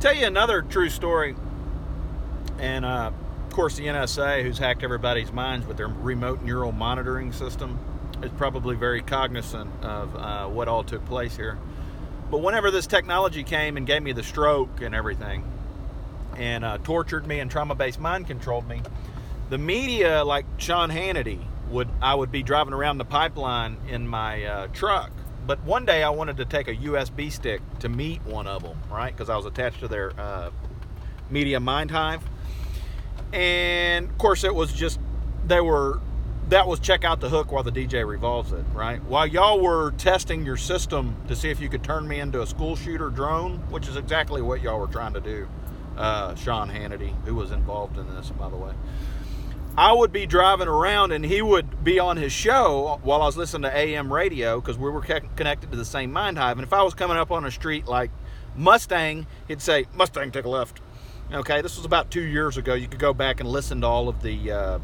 Tell you another true story. And of course, the NSA, who's hacked everybody's minds with their remote neural monitoring system, is probably very cognizant of what all took place here. But whenever this technology came and gave me the stroke and everything, and tortured me and trauma-based mind controlled me, the media, like Sean Hannity, I would be driving around the pipeline in my truck. But one day I wanted to take a USB stick to meet one of them, right? Because I was attached to their media mind hive. And of course it was just, that was check out the hook while the DJ revolves it, right? While y'all were testing your system to see if you could turn me into a school shooter drone, which is exactly what y'all were trying to do. Sean Hannity, who was involved in this, by the way. I would be driving around and he would be on his show while I was listening to AM radio, because we were connected to the same mind hive. And if I was coming up on a street like Mustang, he'd say, "Mustang, take a left." Okay, this was about 2 years ago. You could go back and listen to all of the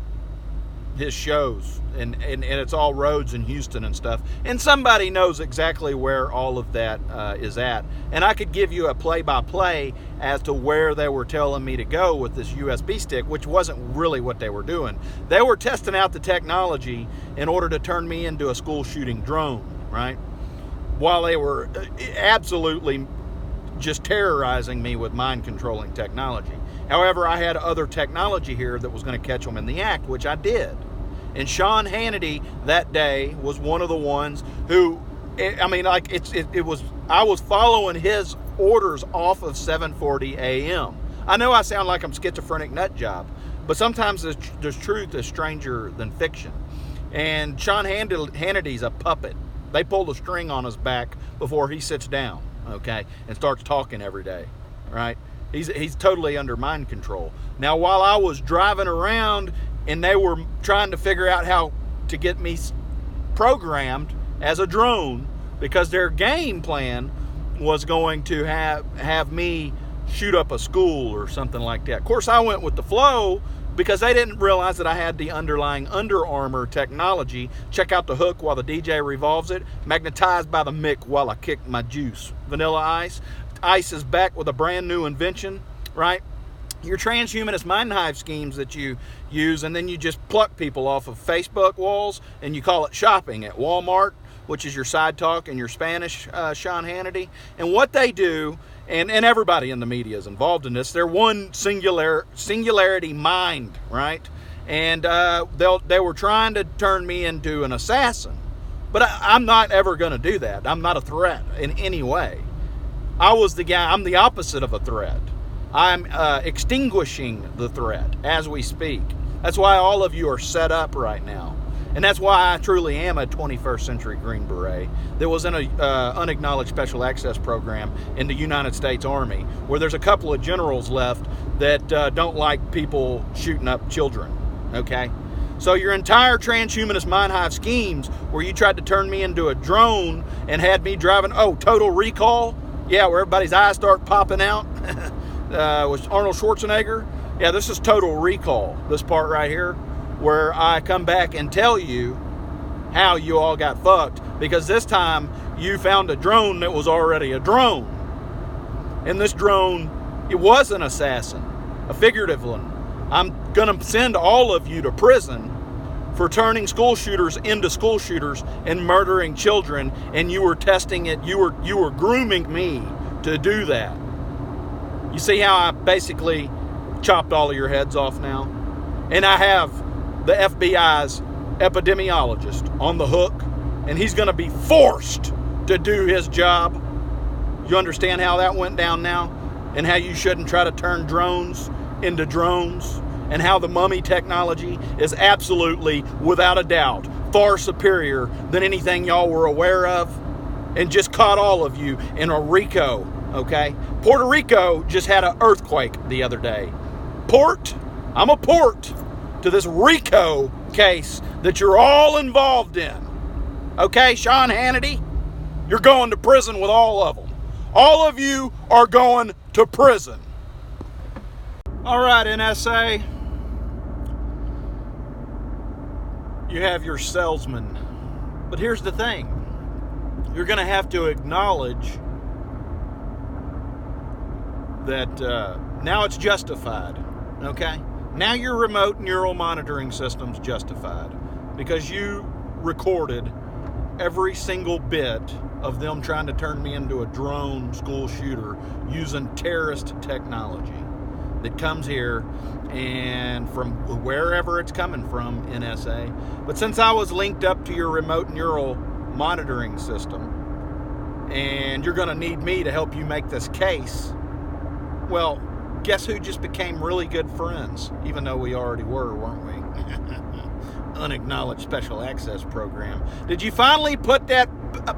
his shows, and it's all roads in Houston and stuff. And somebody knows exactly where all of that is at. And I could give you a play-by-play as to where they were telling me to go with this USB stick, which wasn't really what they were doing. They were testing out the technology in order to turn me into a school shooting drone, right? While they were absolutely just terrorizing me with mind controlling technology. However, I had other technology here that was going to catch them in the act, which I did. And Sean Hannity that day was one of the ones who, I mean, like I was following his orders off of 7:40 a.m. I know I sound like I'm schizophrenic nut job, but sometimes there's truth is stranger than fiction. And Sean Hannity's a puppet. They pull the string on his back before he sits down, okay, and starts talking every day, right? He's totally under mind control. Now, while I was driving around and they were trying to figure out how to get me programmed as a drone, because their game plan was going to have me shoot up a school or something like that. Of course, I went with the flow because they didn't realize that I had the underlying Under Armour technology. Check out the hook while the DJ revolves it. Magnetized by the mic while I kick my juice. Vanilla Ice. Ice is back with a brand new invention, right? Your transhumanist mind hive schemes that you use, and then you just pluck people off of Facebook walls and you call it shopping at Walmart, which is your side talk and your Spanish Sean Hannity. And what they do, and everybody in the media is involved in this, they're one singularity mind, right? And they were trying to turn me into an assassin. But I'm not ever going to do that. I'm not a threat in any way. I'm the opposite of a threat. I'm extinguishing the threat as we speak. That's why all of you are set up right now. And that's why I truly am a 21st century Green Beret that was in a unacknowledged special access program in the United States Army, where there's a couple of generals left that don't like people shooting up children, okay? So your entire transhumanist mind hive schemes where you tried to turn me into a drone and had me driving, Total Recall, yeah, where everybody's eyes start popping out, with Arnold Schwarzenegger. Yeah, this is Total Recall, this part right here, where I come back and tell you how you all got fucked, because this time you found a drone that was already a drone. And this drone, it was an assassin, a figurative one. I'm gonna send all of you to prison for turning school shooters into school shooters and murdering children, and you were testing it, you were grooming me to do that. You see how I basically chopped all of your heads off now? And I have the FBI's epidemiologist on the hook, and he's going to be forced to do his job. You understand how that went down now? And how you shouldn't try to turn drones into drones? And how the mummy technology is absolutely, without a doubt, far superior than anything y'all were aware of, and just caught all of you in a RICO, okay? Puerto Rico just had an earthquake the other day. I'm a port to this RICO case that you're all involved in. Okay, Sean Hannity, you're going to prison with all of them. All of you are going to prison. All right, NSA. You have your salesman. But here's the thing. You're going to have to acknowledge that now it's justified, okay? Now your remote neural monitoring system's justified because you recorded every single bit of them trying to turn me into a drone school shooter using terrorist technology that comes here and from wherever it's coming from, NSA. But since I was linked up to your remote neural monitoring system and you're going to need me to help you make this case, well, guess who just became really good friends, even though we already were, weren't we? Unacknowledged special access program. Did you finally put that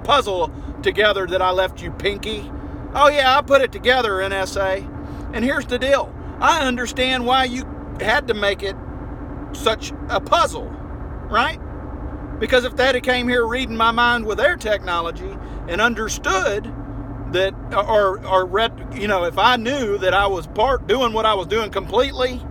puzzle together that I left you, Pinky? Oh yeah, I put it together, NSA. And here's the deal. I understand why you had to make it such a puzzle, right? Because if they had came here reading my mind with their technology and understood that, or read, if I knew that I was doing what I was doing completely,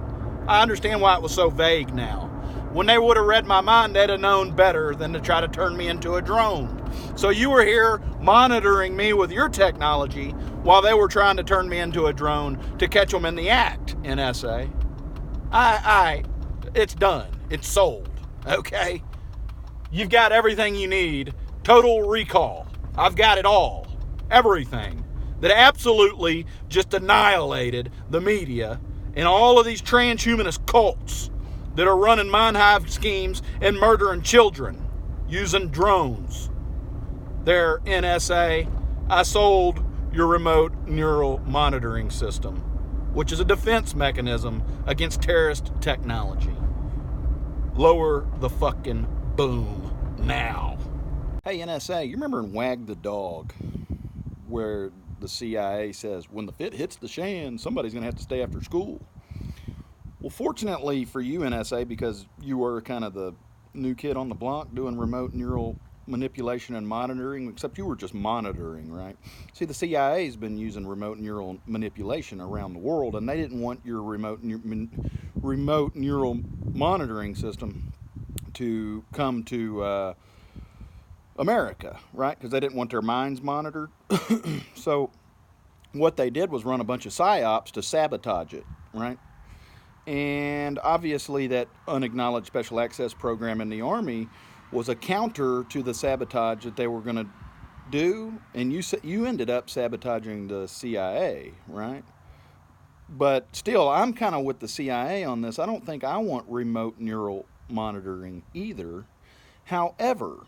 I understand why it was so vague now. When they would have read my mind, they'd have known better than to try to turn me into a drone. So you were here monitoring me with your technology while they were trying to turn me into a drone to catch them in the act, NSA. It's done. It's sold, okay? You've got everything you need. Total recall. I've got it all. Everything. That absolutely just annihilated the media and all of these transhumanist cults that are running mind hive schemes and murdering children using drones. There, NSA, I sold your remote neural monitoring system, which is a defense mechanism against terrorist technology. Lower the fucking boom now. Hey, NSA, you remember in Wag the Dog, where the CIA says, when the fit hits the shan, somebody's going to have to stay after school? Well, fortunately for you, NSA, because you were kind of the new kid on the block doing remote neural manipulation and monitoring, except you were just monitoring, right? See, the CIA's been using remote neural manipulation around the world, and they didn't want your remote neural monitoring system to come to America, right? Because they didn't want their minds monitored. So what they did was run a bunch of psyops to sabotage it, right? And obviously that unacknowledged special access program in the Army was a counter to the sabotage that they were going to do. And you ended up sabotaging the CIA, right? But still, I'm kind of with the CIA on this. I don't think I want remote neural monitoring either. However,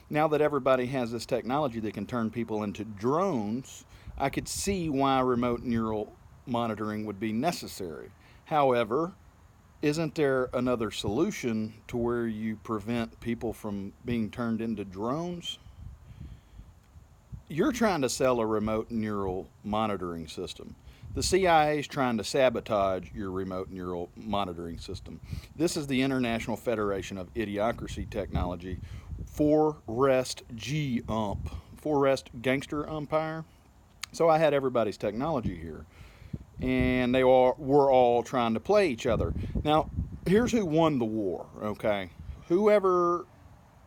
now that everybody has this technology that can turn people into drones, I could see why remote neural monitoring would be necessary. However, isn't there another solution to where you prevent people from being turned into drones? You're trying to sell a remote neural monitoring system. The CIA is trying to sabotage your remote neural monitoring system. This is the International Federation of Idiocracy Technology, 4-Rest G-UMP, 4-Rest Gangster Umpire. So I had everybody's technology here, and they were all trying to play each other. Now, here's who won the war, okay? Whoever,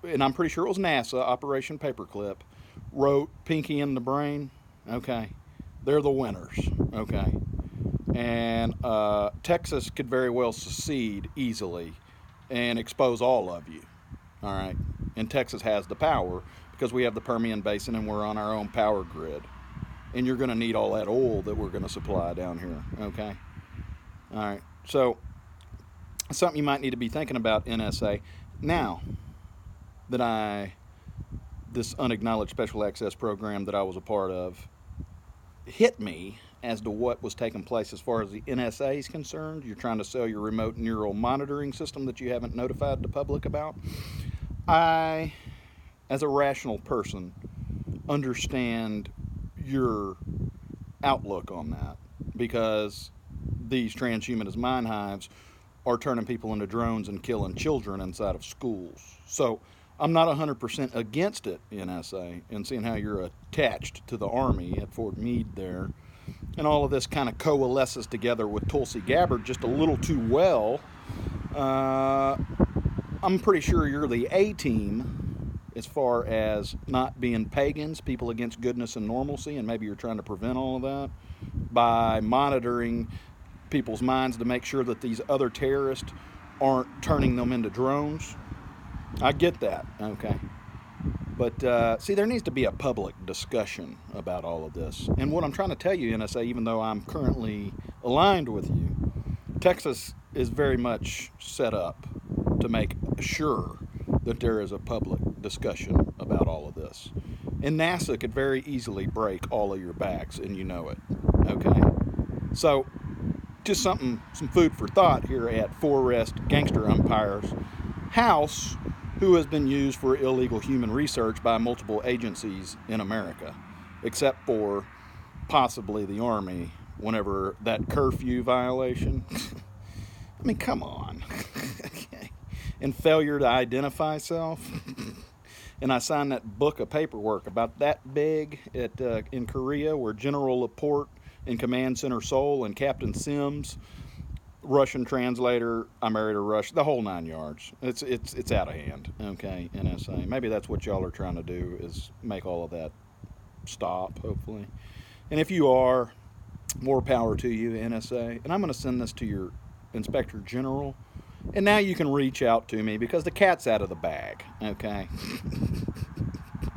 and I'm pretty sure it was NASA, Operation Paperclip, wrote Pinky in the Brain, okay? They're the winners, okay? And Texas could very well secede easily and expose all of you, all right? And Texas has the power because we have the Permian Basin and we're on our own power grid. And you're going to need all that oil that we're going to supply down here, okay? All right, so something you might need to be thinking about, NSA. Now that this unacknowledged special access program that I was a part of hit me as to what was taking place as far as the NSA is concerned. You're trying to sell your remote neural monitoring system that you haven't notified the public about. I, as a rational person, understand your outlook on that, because these transhumanist mind hives are turning people into drones and killing children inside of schools. So I'm not 100% against it, NSA, and seeing how you're attached to the Army at Fort Meade there, and all of this kind of coalesces together with Tulsi Gabbard just a little too well. I'm pretty sure you're the A-team as far as not being pagans, people against goodness and normalcy, and maybe you're trying to prevent all of that. by monitoring people's minds to make sure that these other terrorists aren't turning them into drones. I get that, okay. But see, there needs to be a public discussion about all of this. And what I'm trying to tell you, NSA, even though I'm currently aligned with you, Texas is very much set up to make sure that there is a public discussion about all of this. And NASA could very easily break all of your backs, and you know it. Okay? So, just some food for thought here at Forrest Gangster Umpire's house, who has been used for illegal human research by multiple agencies in America, except for possibly the Army, whenever that curfew violation. I mean, come on. Okay. And failure to identify self. And I signed that book of paperwork about that big in Korea, where General Laporte and Command Center Seoul and Captain Sims, Russian translator, I married a Russian, the whole 9 yards. It's out of hand, okay, NSA. Maybe that's what y'all are trying to do, is make all of that stop, hopefully. And if you are, more power to you, NSA. And I'm going to send this to your Inspector General. And now you can reach out to me because the cat's out of the bag, okay?